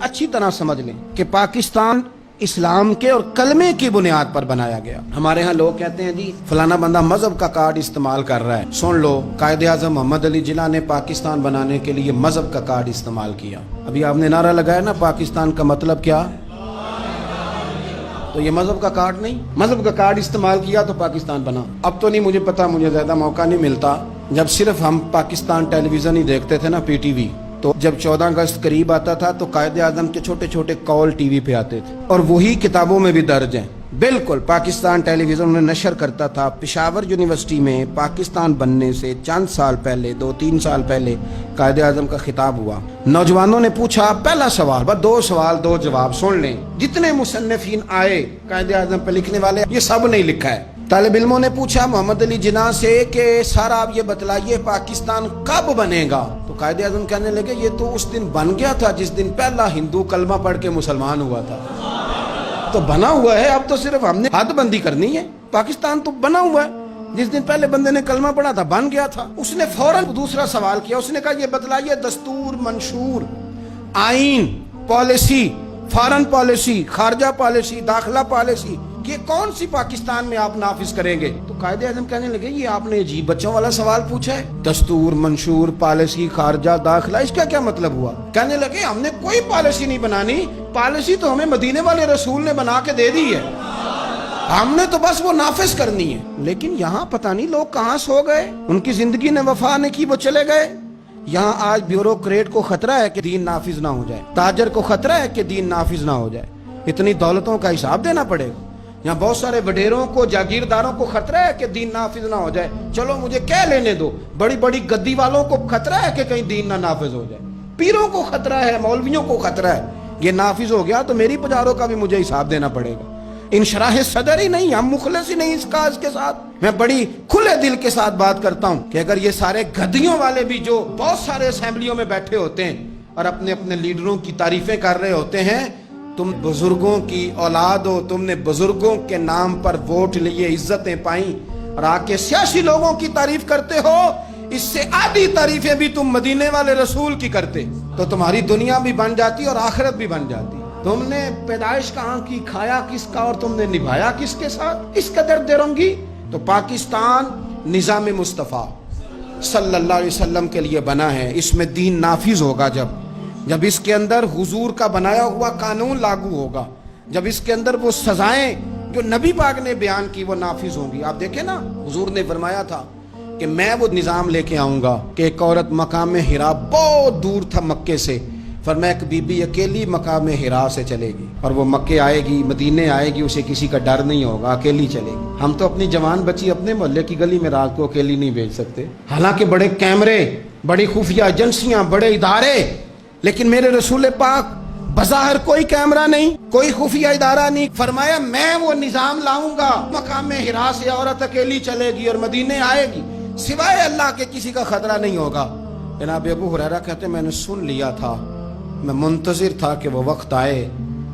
अच्छी तरह समझ लें कि पाकिस्तान इस्लाम के और कलमे की बुनियाद पर बनाया गया। हमारे यहाँ लोग कहते हैं जी फलाना बंदा मजहब का कार्ड इस्तेमाल कर रहा है। सुन लो, कायदे आज़म मोहम्मद अली जिन्ना ने पाकिस्तान बनाने के लिए मजहब का कार्ड इस्तेमाल किया। अभी आपने नारा लगाया ना, पाकिस्तान का मतलब क्या? तो ये मजहब का कार्ड नहीं, मजहब का कार्ड इस्तेमाल किया तो पाकिस्तान बना। अब तो नहीं मुझे पता, मुझे ज्यादा मौका नहीं मिलता। जब सिर्फ हम पाकिस्तान टेलीविजन ही देखते थे ना, PTV, तो जब 14 अगस्त करीब आता था तो कायदे आज़म के छोटे छोटे कॉल टीवी पे आते थे, और वही किताबों में भी दर्ज हैं। बिल्कुल पाकिस्तान टेलीविजन में नशर करता था। पेशावर यूनिवर्सिटी में पाकिस्तान बनने से चंद साल पहले, 2-3 साल पहले कायदे आज़म का खिताब हुआ। नौजवानों ने पूछा, पहला सवाल, बस 2 सवाल 2 जवाब सुन लें। जितने मुसन्निफीन आए कायदे आज़म पे लिखने वाले, ये सब नहीं लिखा है। तालिब इल्मों ने पूछा मोहम्मद अली जिन्ना से कि सर आप ये बतलाइए पाकिस्तान कब बनेगा? तो कायदे आज़म कहने लगे ये तो उस दिन बन गया था जिस दिन पहला हिंदू कलमा पढ़ के मुसलमान हुआ था। तो बना हुआ है, अब तो सिर्फ हमने हदबंदी करनी है। पाकिस्तान तो बना हुआ है, जिस दिन पहले बंदे ने कलमा पढ़ा था बन गया था। उसने फौरन दूसरा सवाल किया, उसने कहा ये बतलाइए दस्तूर, मंशूर, आइन, पॉलिसी, फॉरेन पॉलिसी, खारजा पॉलिसी, दाखिला पॉलिसी, ये कौन सी पाकिस्तान में आप नाफिज करेंगे? तो कायदे आज़म कहने लगे ये आपने अजीब बच्चों वाला सवाल पूछा है, दस्तूर, मंशूर, पॉलिसी, खारजा, दाखिला, इसका क्या मतलब हुआ? कहने लगे हमने कोई पॉलिसी नहीं बनानी, पॉलिसी तो हमें मदीने वाले रसूल ने बना के दे दी है, हमने तो बस वो नाफिज करनी है। लेकिन यहाँ पता नहीं लोग कहाँ सो गए, उनकी जिंदगी ने वफा नहीं की, वो चले गए। यहाँ आज ब्यूरोक्रेट को खतरा है कि दीन नाफिज ना हो जाए, ताजर को खतरा है कि दीन नाफिज ना हो जाए, इतनी दौलतों का हिसाब देना पड़ेगा। यहाँ बहुत सारे वडेरों को, जागीरदारों को खतरा है कि दीन नाफिज ना हो जाए, चलो मुझे क्या लेने दो। बड़ी बड़ी गद्दी वालों को खतरा है कि कहीं दीन ना नाफिज हो जाए, पीरों को खतरा है, मौलवियों को खतरा है, ये नाफिज हो गया तो मेरी पजारों का भी मुझे हिसाब देना पड़ेगा। इंशराह सदर ही नहीं, हम मुखलिस ही नहीं इस काज के साथ। मैं बड़ी खुले दिल के साथ बात करता हूँ कि अगर ये सारे गद्दियों वाले भी जो बहुत सारे असेंबलियों में बैठे होते हैं और अपने अपने लीडरों की तारीफें कर रहे होते हैं, तुम बुजुर्गों की औलाद हो, तुमने बुजुर्गों के नाम पर वोट लिए, इज्जतें पाई, और आके सियासी लोगों की तारीफ करते हो, इससे आधी तारीफें भी तुम मदीने वाले रसूल की करते तो तुम्हारी दुनिया भी बन जाती और आखिरत भी बन जाती। तुमने पैदाइश कहाँ की, खाया किसका और तुमने निभाया किसके साथ, इस कदर देरोंगी। तो पाकिस्तान निज़ाम मुस्तफ़ा सल्लल्लाहु अलैहि वसल्लम के लिए बना है, इसमें दीन नाफिज होगा जब इसके अंदर हुजूर का बनाया हुआ कानून लागू होगा, जब इसके अंदर वो सजाएं जो नबी पाक ने बयान की वो नाफिज होंगी। आप देखें ना, हुजूर ने फरमाया था कि मैं वो निज़ाम लेके आऊंगा कि एक औरत मकाम हिरा, बहुत दूर था मक्के से, फरमाया एक बीबी अकेली मकाम हिरा से चलेगी और वो मक्के आएगी, मदीने आएगी, उसे किसी का डर नहीं होगा, अकेली चलेगी। हम तो अपनी जवान बच्ची अपने मोहल्ले की गली में रात को अकेली नहीं भेज सकते, हालांकि बड़े कैमरे, बड़ी खुफिया एजेंसियां, बड़े इदारे, लेकिन मेरे रसूल पाक बज़ाहिर कोई कैमरा नहीं, कोई खुफिया इदारा नहीं। फरमाया मैं वो निजाम लाऊंगा, मकाम हिरा से औरत अकेली चलेगी और मदीने आएगी, सिवाय अल्लाह के किसी का खतरा नहीं होगा। जनाब अबू हुरैरा कहते मैंने सुन लिया था, मैं मुंतजिर था कि वो वक्त आए।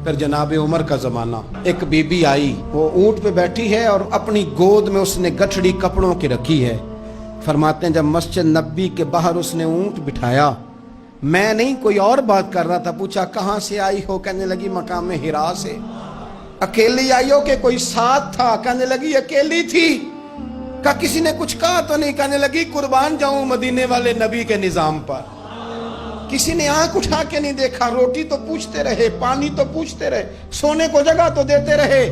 फिर जनाब उमर का जमाना, एक बीबी आई, वो ऊंट पे बैठी है और अपनी गोद में उसने गठड़ी कपड़ों की रखी है। फरमाते हैं जब मस्जिद नबी के बाहर उसने ऊंट बिठाया, मैं नहीं कोई और बात कर रहा था, पूछा कहाँ से आई हो? कहने लगी मकाम हिरा से। अकेली आई हो कि कोई साथ था? कहने लगी अकेली थी। का किसी ने कुछ कहा तो नहीं? कहने लगी कुर्बान जाऊं मदीने वाले नबी के निजाम पर। किसी ने आंख उठा के नहीं देखा, रोटी तो पूछते रहे, पानी तो पूछते रहे, सोने को जगह तो देते रहे,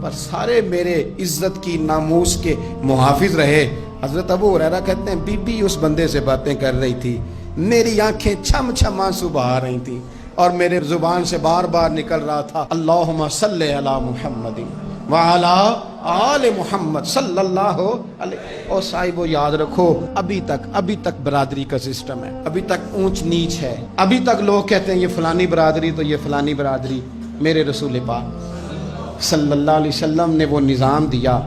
पर सारे मेरे इज्जत की, नामूस के मुहाफिज रहे। हजरत अबू हुरैरा कहते हैं बीबी उस बंदे से बातें कर रही थी, मेरी आंखें छम छम आंसू बहा रही थी और मेरे जुबान से बार बार निकल रहा था अल्लाहुम्मा सल्ले अला मुहम्मदिन व अला आले मुहम्मद सल्लल्लाहु अलैहि। और साहिबो याद रखो, अभी तक बरादरी का सिस्टम है, अभी तक ऊंच नीच है, अभी तक लोग कहते हैं ये फलानी बरादरी तो ये फलानी बरादरी। मेरे रसूल पाक सल्लल्लाहु अलैहि वसल्लम ने वो निज़ाम दिया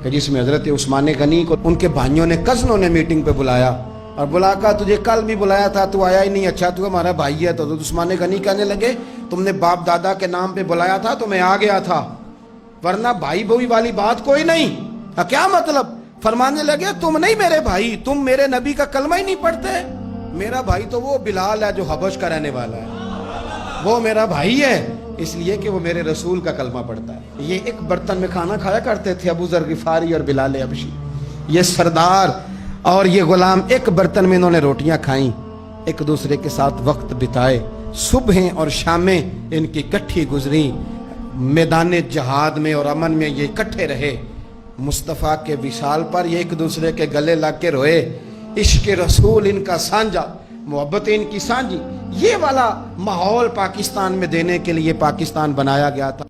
कि जिसमें हजरत उस्मान गनी को उनके भाइयों ने, कज़नों ने मीटिंग पे बुलाया और बुला कर तुझे कल भी बुलाया था, तू आया ही नहीं, अच्छा तू हमारा भाई है। तो उस्मान गनी कहने लगे तुमने बाप दादा के नाम पे बुलाया था तो मैं आ गया था, वरना भाई भाई वाली बात कोई नहीं। क्या मतलब? फरमाने लगे तुम नहीं मेरे भाई, तुम मेरे नबी का कलमा ही नहीं पढ़ते। मेरा भाई तो वो बिलाल है जो हबश का रहने वाला है। وہ میرا بھائی ہے اس لیے کہ وہ میرے رسول کا کلمہ پڑھتا ہے. یہ ایک برتن میں کھانا کھایا کرتے تھے ابو ذر غفاری اور بلال حبشی. یہ سردار اور یہ غلام ایک برتن میں انہوں نے روٹیاں کھائیں, ایک دوسرے کے ساتھ وقت بتائے, صبحیں اور شامیں ان کی کٹھی گزری, میدان جہاد میں اور امن میں یہ اکٹھے رہے. مصطفیٰ کے وصال پر یہ ایک دوسرے کے گلے لگ کے روئے. عشق رسول ان کا سانجا, محبت ان کی سانجی. یہ والا ماحول پاکستان میں دینے کے لیے پاکستان بنایا گیا تھا.